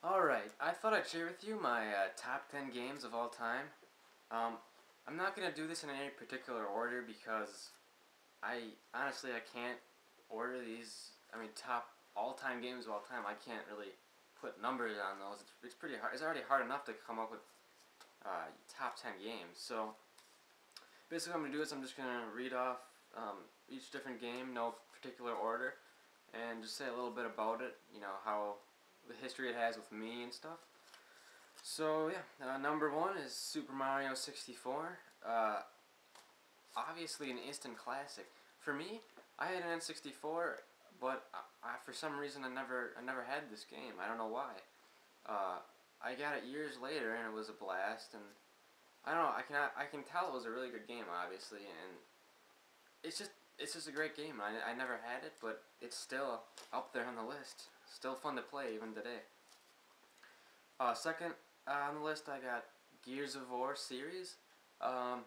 Alright, I thought I'd share with you my top 10 games of all time. Um, I'm not going to do this in any particular order because honestly I can't order these, top all-time games of all time. I can't really put numbers on those. It's pretty hard. It's already hard enough to come up with top 10 games. So basically what I'm going to do is I'm just going to read off each different game, no particular order, and just say a little bit about it, how the history it has with me and stuff. So yeah, number one is Super Mario 64. Obviously an instant classic. For me, I had an N64, but for some reason I never had this game. I don't know why. I got it years later and it was a blast, and I don't know. I can tell it was a really good game, obviously, and it's just a great game. I never had it, but it's still up there on the list. Still fun to play even today. Second on the list, I got Gears of War series. I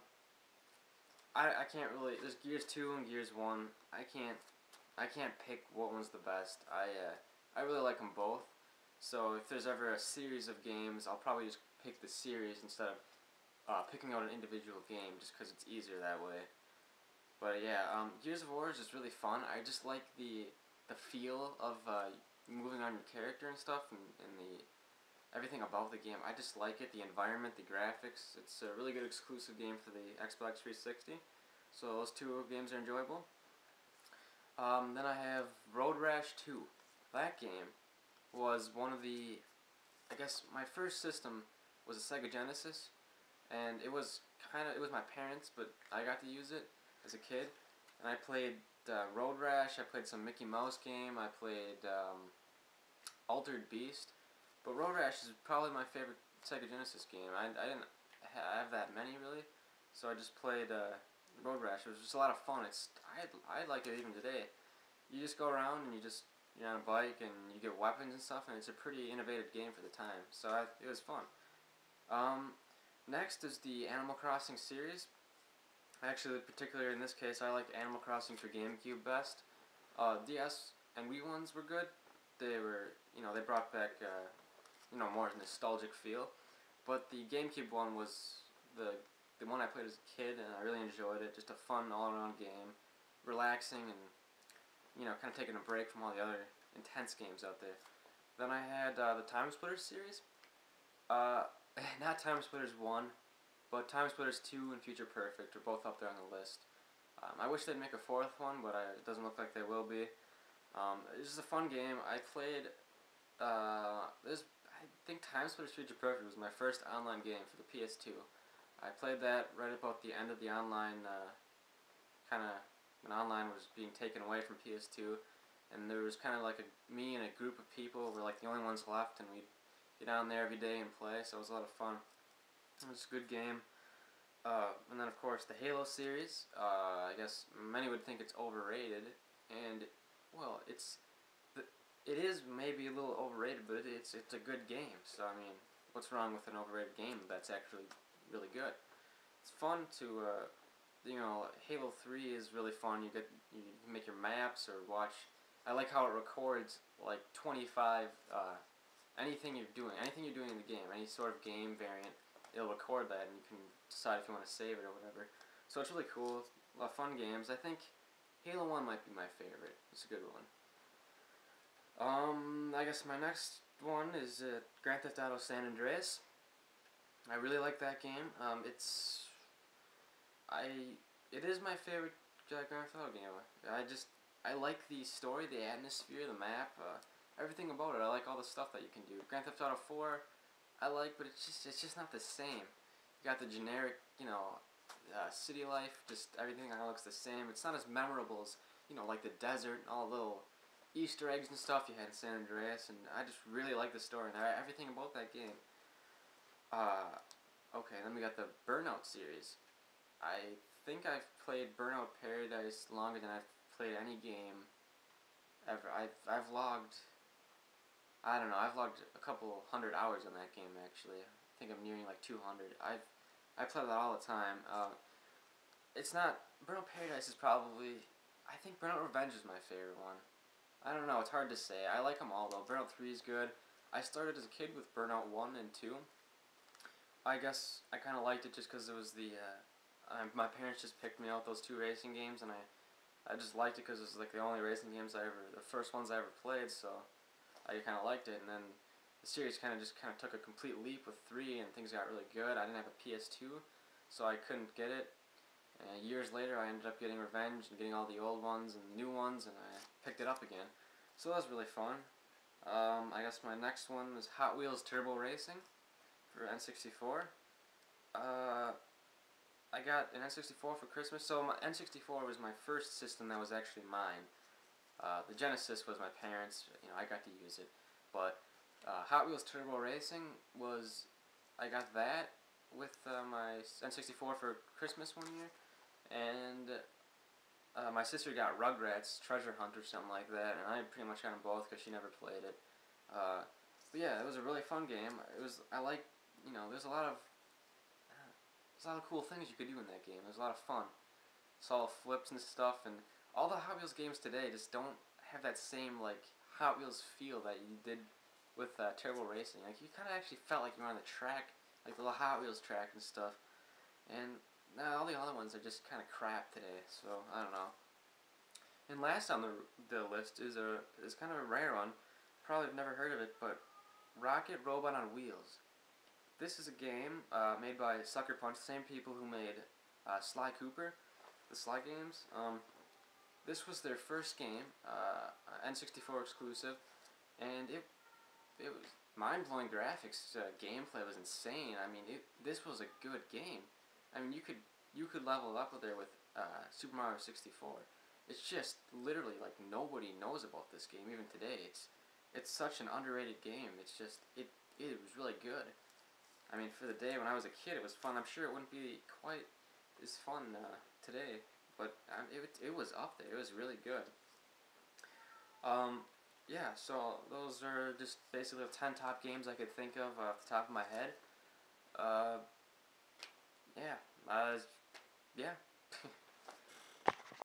can't really. There's Gears 2 and Gears 1. I can't pick what one's the best. I really like them both. So if there's ever a series of games, I'll probably just pick the series instead of picking out an individual game, just because it's easier that way. But yeah, Gears of War is just really fun. I just like the feel of moving on your character and stuff, and the everything about the game. I just like it. The environment, the graphics. It's a really good exclusive game for the Xbox 360. So those two games are enjoyable. Then I have Road Rash 2. That game was one of the, I guess my first system was a Sega Genesis, and it was my parents', but I got to use it as a kid, and I played Road Rash. I played some Mickey Mouse game. I played Altered Beast. But Road Rash is probably my favorite Sega Genesis game. I didn't have that many really, so I just played Road Rash. It was just a lot of fun. I like it even today. You just go around and you're on a bike and you get weapons and stuff, and it's a pretty innovative game for the time. So it was fun. Next is the Animal Crossing series. Actually, particularly in this case, I like Animal Crossing for GameCube best. DS and Wii ones were good. They were, they brought back more nostalgic feel. But the GameCube one was the one I played as a kid, and I really enjoyed it. Just a fun all-around game, relaxing, and kind of taking a break from all the other intense games out there. Then I had the Time Splitters series. Not Time Splitters 1, but Time Splitters 2 and Future Perfect are both up there on the list. I wish they'd make a fourth one, but it doesn't look like they will be. It's just a fun game. I played, I think Time Splitters Future Perfect was my first online game for the PS2. I played that right about the end of the online, when online was being taken away from PS2, and there was kind of like me and a group of people were like the only ones left, and we'd get down there every day and play, so it was a lot of fun. It was a good game. And then of course the Halo series. I guess many would think it's overrated, and well, it is maybe a little overrated, but it's a good game. So I mean, what's wrong with an overrated game that's actually really good? It's fun to Halo 3 is really fun. You make your maps or watch. I like how it records like 25 anything you're doing in the game, any sort of game variant. It'll record that, and you can decide if you want to save it or whatever. So it's really cool. A lot of fun games. I think Halo 1 might be my favorite. It's a good one. I guess my next one is Grand Theft Auto San Andreas. I really like that game. It is my favorite Grand Theft Auto game. I like the story, the atmosphere, the map, everything about it. I like all the stuff that you can do. Grand Theft Auto 4, I like, but it's just not the same. You got the generic, city life, just everything kind of looks the same. It's not as memorable as, like the desert and all the little Easter eggs and stuff you had in San Andreas, and I just really like the story and everything about that game. Okay, then we got the Burnout series. I think I've played Burnout Paradise longer than I've played any game ever. I've logged, I don't know, I've logged a couple hundred hours on that game actually. I think I'm nearing like 200. I play that all the time. It's not, Burnout Paradise is probably, I think Burnout Revenge is my favorite one. I don't know, it's hard to say. I like them all though. Burnout 3 is good. I started as a kid with Burnout 1 and 2. I guess I kind of liked it just because it was my parents just picked me out those two racing games, and I just liked it because it was like the only racing games the first ones I ever played, so I kind of liked it. And then the series kind of took a complete leap with 3, and things got really good. I didn't have a PS2, so I couldn't get it. And years later, I ended up getting Revenge and getting all the old ones and new ones, and I picked it up again. So that was really fun. I guess my next one is Hot Wheels Turbo Racing for N64. I got an N64 for Christmas. So my N64 was my first system that was actually mine. The Genesis was my parents'. I got to use it. But Hot Wheels Turbo Racing I got that with my N64 for Christmas one year. And my sister got Rugrats Treasure Hunt or something like that, and I pretty much got them both because she never played it. But yeah, it was a really fun game. There's a lot of cool things you could do in that game. It was a lot of fun. Saw flips and stuff, and all the Hot Wheels games today just don't have that same Hot Wheels feel that you did with Turbo Racing. You kind of actually felt like you were on the track, like the Hot Wheels track and stuff. And now all the other ones are just kind of crap today, so I don't know. And last on the list is kind of a rare one. Probably have never heard of it, but Rocket Robot on Wheels. This is a game made by Sucker Punch, the same people who made Sly Cooper, the Sly games. This was their first game, N64 exclusive, and it was mind-blowing graphics. Gameplay was insane. I mean, this was a good game. I mean, you could level up there with Super Mario 64. It's just literally nobody knows about this game even today. It's such an underrated game. It's just it was really good. I mean, for the day when I was a kid, it was fun. I'm sure it wouldn't be quite as fun today, but it was up there. It was really good. Yeah, so those are just basically the 10 top games I could think of off the top of my head. Yeah. Yeah.